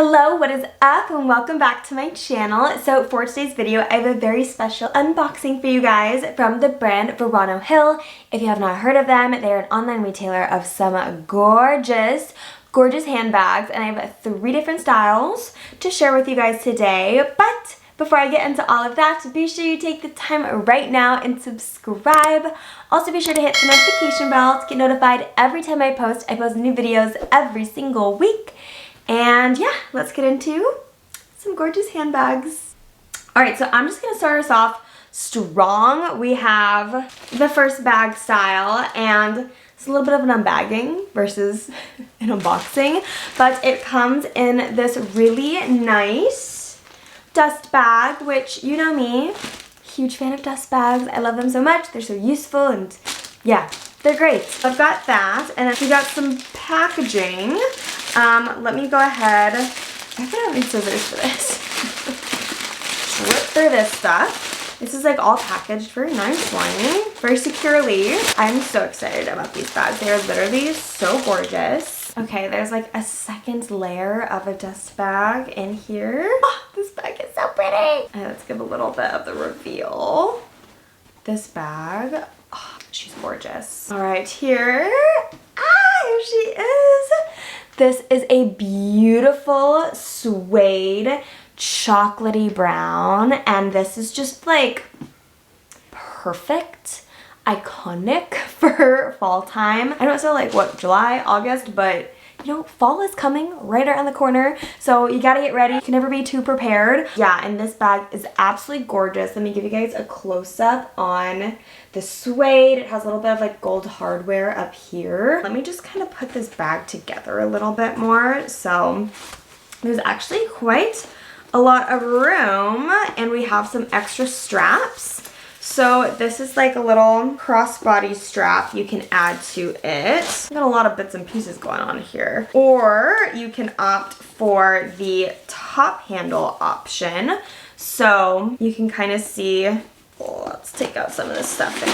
Hello, what is up and welcome back to my channel. So for today's video, I have a very special unboxing for you guys from the brand Verano Hill. If you have not heard of them, they're an online retailer of some gorgeous handbags, and I have 3 different styles to share with you guys today. But before I get into all of that, be sure you take the time right now and subscribe. Also be sure to hit the notification bell to get notified every time I post. I post new videos every single week. And yeah, let's get into some gorgeous handbags. Alright, so I'm just going to start us off strong. We have the first bag style, and it's a little bit of an unbagging versus an unboxing, but it comes in this really nice dust bag, which you know me, huge fan of dust bags. I love them so much. They're so useful and yeah, they're great. I've got that, and then we got some packaging. Let me go ahead. I don't need scissors for this. Rip through this stuff. This is like all packaged very nicely, very securely. I'm so excited about these bags. They are literally so gorgeous. Okay, there's like a second layer of a dust bag in here. Oh, this bag is so pretty. And let's give a little bit of the reveal. This bag, oh, she's gorgeous. All right, here she is. This is a beautiful suede chocolatey brown, and this is just like perfect, iconic for fall time. I know it's still like what, July, August, but you know, fall is coming right around the corner, so you gotta get ready. You can never be too prepared. Yeah, and this bag is absolutely gorgeous. Let me give you guys a close-up on the suede. It has a little bit of like gold hardware up here. Let me just kind of put this bag together a little bit more. So there's actually quite a lot of room, and we have some extra straps. So this is like a little crossbody strap you can add to it. Got a lot of bits and pieces going on here. Or you can opt for the top handle option. So you can kind of see, oh, let's take out some of the stuffing.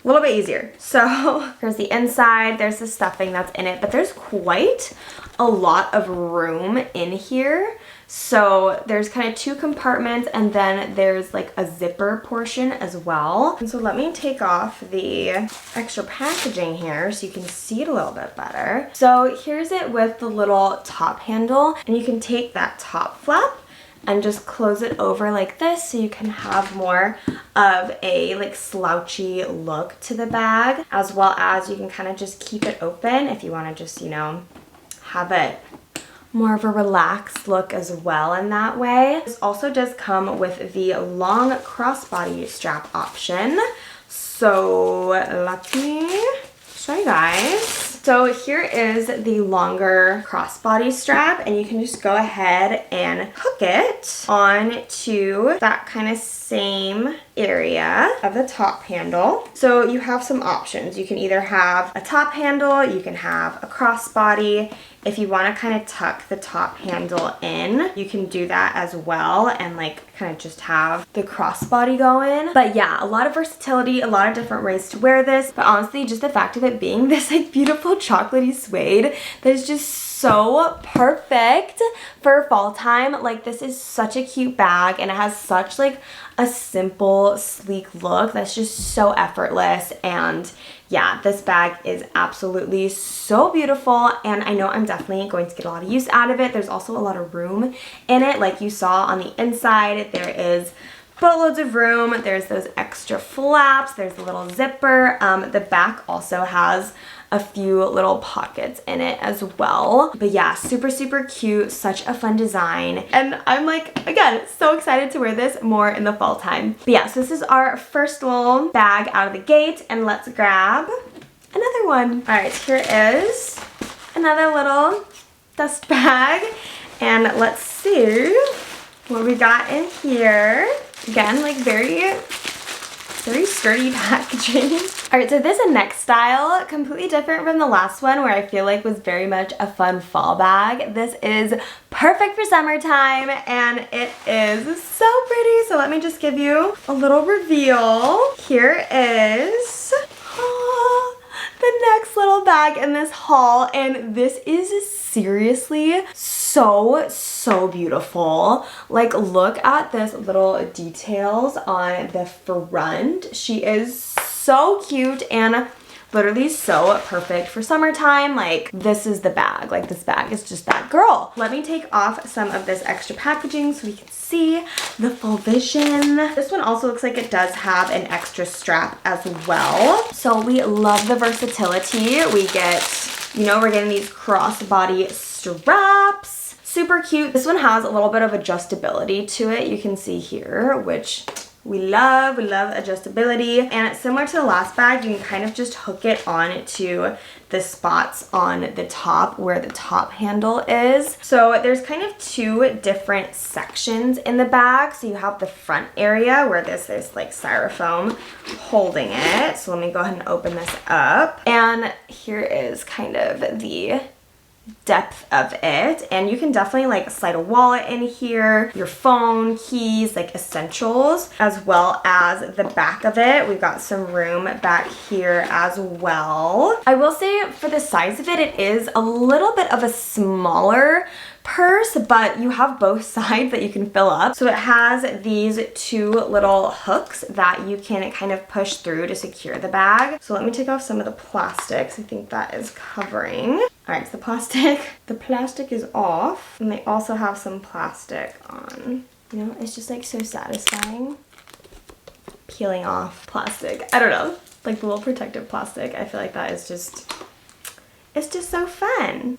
A little bit easier. So here's the inside. There's the stuffing that's in it, but there's quite a lot of room in here. So there's kind of 2 compartments, and then there's like a zipper portion as well. And so let me take off the extra packaging here so you can see it a little bit better. So here's it with the little top handle, and you can take that top flap and just close it over like this, so you can have more of a like slouchy look to the bag, as well as you can kind of just keep it open if you want to just, you know, have it more of a relaxed look as well in that way. This also does come with the long crossbody strap option. So let me show you guys. So here is the longer crossbody strap, and you can just go ahead and hook it onto that kind of same area of the top handle. So you have some options. You can either have a top handle, you can have a crossbody. If you want to kind of tuck the top handle in, you can do that as well, and like kind of just have the crossbody going. But yeah, a lot of versatility, a lot of different ways to wear this. But honestly, just the fact of it being this like beautiful chocolatey suede that is just so perfect for fall time. Like, this is such a cute bag, and it has such like a simple, sleek look that's just so effortless. And yeah, this bag is absolutely so beautiful, and I know I'm definitely going to get a lot of use out of it. There's also a lot of room in it. Like you saw on the inside, there is boatloads of room. There's those extra flaps. There's a little zipper. The back also has a few little pockets in it as well. But yeah, super, super cute. Such a fun design. And I'm like, again, so excited to wear this more in the fall time. But yeah, so this is our first little bag out of the gate, and let's grab another one. All right, here is another little dust bag, and let's see what we got in here. Again, like very sturdy packaging. Alright, so this next style, completely different from the last one where I feel like was very much a fun fall bag. This is perfect for summertime, and it is so pretty. So let me just give you a little reveal. Here is, oh, the next little bag in this haul, and this is seriously so beautiful. Like, look at this little details on the front. She is so cute and literally so perfect for summertime. Like, this is the bag. Like, this bag is just that girl. Let me take off some of this extra packaging so we can see the full vision. This one also looks like it does have an extra strap as well. So we love the versatility. We get, you know, we're getting these crossbody straps. Super cute. This one has a little bit of adjustability to it. You can see here, which we love adjustability, and it's similar to the last bag. You can kind of just hook it on to the spots on the top where the top handle is. So there's kind of two different sections in the bag. So you have the front area where there's like styrofoam holding it. So let me go ahead and open this up. And here is kind of the depth of it, and you can definitely like slide a wallet in here, your phone, keys, like essentials, as well as the back of it. We've got some room back here as well. I will say for the size of it, it is a little bit of a smaller purse, but you have both sides that you can fill up. So it has these two little hooks that you can kind of push through to secure the bag. So let me take off some of the plastics. I think that is covering. All right, so the plastic is off, and they also have some plastic on. You know, it's just like so satisfying peeling off plastic. I don't know, like the little protective plastic. I feel like that is just, it's just so fun.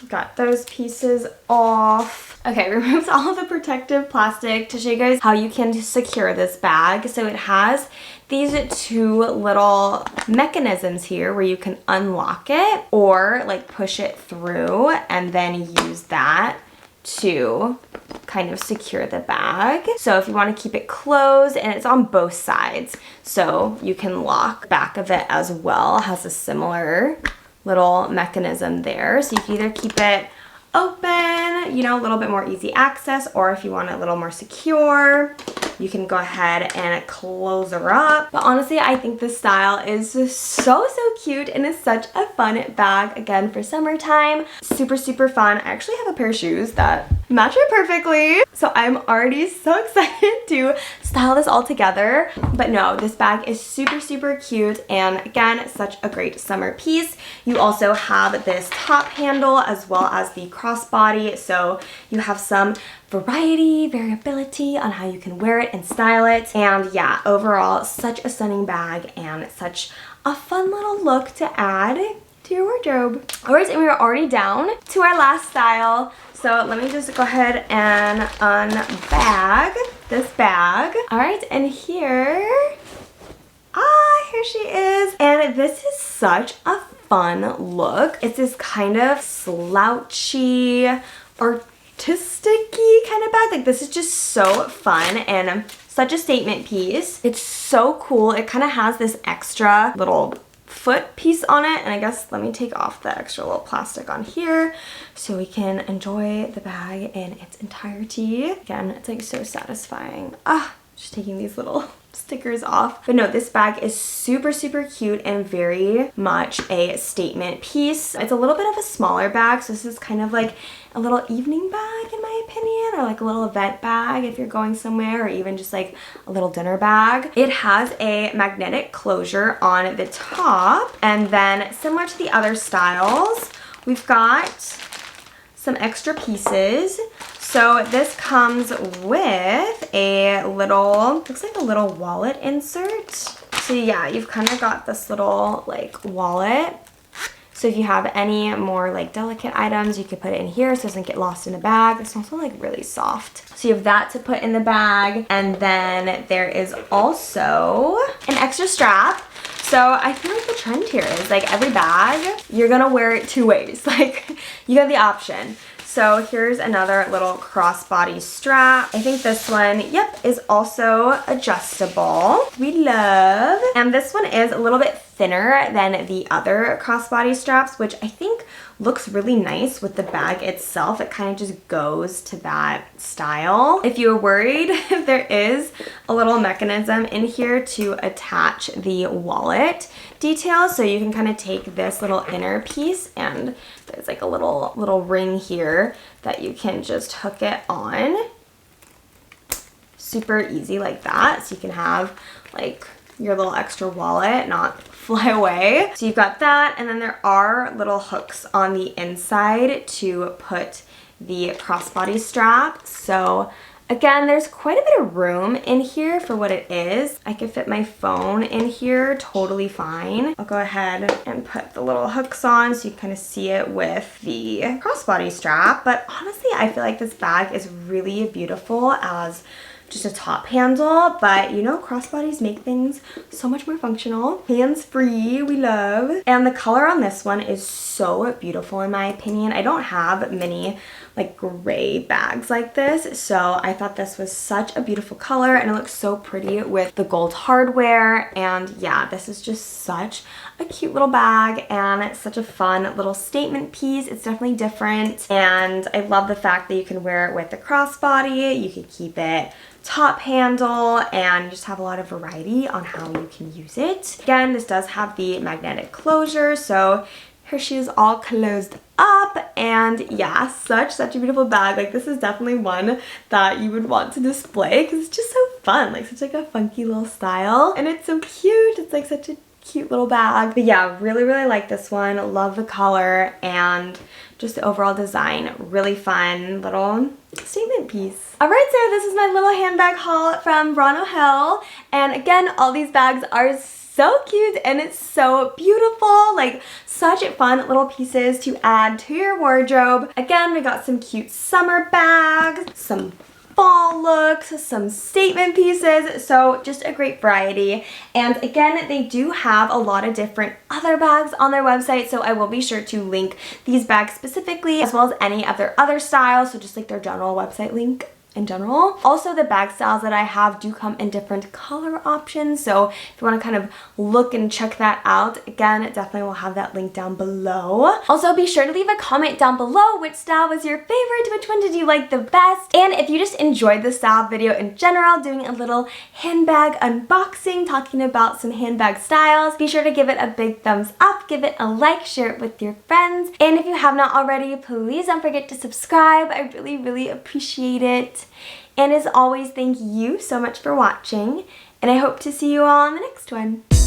Got those pieces off. Okay, removed all of the protective plastic to show you guys how you can secure this bag. So it has these two little mechanisms here where you can unlock it or like push it through and then use that to kind of secure the bag. So if you want to keep it closed, and it's on both sides, so you can lock back of it as well. It has a similar little mechanism there, so you can either keep it open, you know, a little bit more easy access, or if you want it a little more secure, you can go ahead and close her up. But honestly, I think this style is so cute, and it's such a fun bag, again, for summertime. Super fun. I actually have a pair of shoes that match it perfectly, so I'm already so excited to style this all together. But no, this bag is super cute, and again, such a great summer piece. You also have this top handle as well as the crossbody, so you have some variability on how you can wear it and style it. And yeah, overall, such a stunning bag and such a fun little look to add to your wardrobe. Alright, and we are already down to our last style. So let me just go ahead and unbag this bag. Alright, and here she is. And this is such a fun look. It's this kind of slouchy, artistic-y kind of bag. Like, this is just so fun and such a statement piece. It's so cool. It kind of has this extra little foot piece on it, and I guess let me take off the extra little plastic on here so we can enjoy the bag in its entirety. Again, it's like so satisfying. Just taking these little stickers off. But no, this bag is super cute and very much a statement piece. It's a little bit of a smaller bag, so this is kind of like a little evening bag in my opinion, or like a little event bag if you're going somewhere, or even just like a little dinner bag. It has a magnetic closure on the top, and then similar to the other styles, we've got some extra pieces. So this comes with a little, looks like a little wallet insert. So yeah, you've kind of got this little like wallet. So if you have any more like delicate items, you could put it in here so it doesn't get lost in the bag. It's also like really soft. So you have that to put in the bag. And then there is also an extra strap. So I feel like the trend here is like every bag, you're gonna wear it two ways. Like, you got the option. So here's another little crossbody strap. I think this one, yep, is also adjustable. We love. And this one is a little bit thinner than the other crossbody straps, which I think looks really nice with the bag itself. It kind of just goes to that style. If you were worried, there is a little mechanism in here to attach the wallet detail. So you can kind of take this little inner piece, and there's like a little ring here that you can just hook it on. Super easy like that. So you can have like your little extra wallet not fly away. So you've got that, and then there are little hooks on the inside to put the crossbody strap. So again, there's quite a bit of room in here for what it is. I could fit my phone in here totally fine. I'll go ahead and put the little hooks on so you can kind of see it with the crossbody strap. But honestly, I feel like this bag is really beautiful as just a top handle, but you know, crossbodies make things so much more functional. Hands-free, we love. And the color on this one is so beautiful in my opinion. I don't have many like gray bags like this, so I thought this was such a beautiful color, and it looks so pretty with the gold hardware. And yeah, this is just such a cute little bag, and it's such a fun little statement piece. It's definitely different, and I love the fact that you can wear it with the crossbody. You can keep it top handle, and you just have a lot of variety on how you can use it. Again, this does have the magnetic closure, so her shoes all closed up. And yeah, such a beautiful bag. Like, this is definitely one that you would want to display because it's just so fun, like such like a funky little style, and it's so cute. It's like such a cute little bag. But yeah, really like this one. Love the color and just the overall design. Really fun little statement piece. Alright, so this is my little handbag haul from Verano Hill, and again, all these bags are so cute and it's so beautiful. Like, such fun little pieces to add to your wardrobe. Again, we got some cute summer bags, some fall looks, some statement pieces, so just a great variety. And again, they do have a lot of different other bags on their website, so I will be sure to link these bags specifically, as well as any of their other styles, so just like their general website link in general. Also, the bag styles that I have do come in different color options, so if you want to kind of look and check that out, again, definitely will have that link down below. Also, be sure to leave a comment down below which style was your favorite, which one did you like the best, and if you just enjoyed the style video in general, doing a little handbag unboxing, talking about some handbag styles, be sure to give it a big thumbs up, give it a like, share it with your friends, and if you have not already, please don't forget to subscribe. I really appreciate it. And as always, thank you so much for watching, and I hope to see you all in the next one.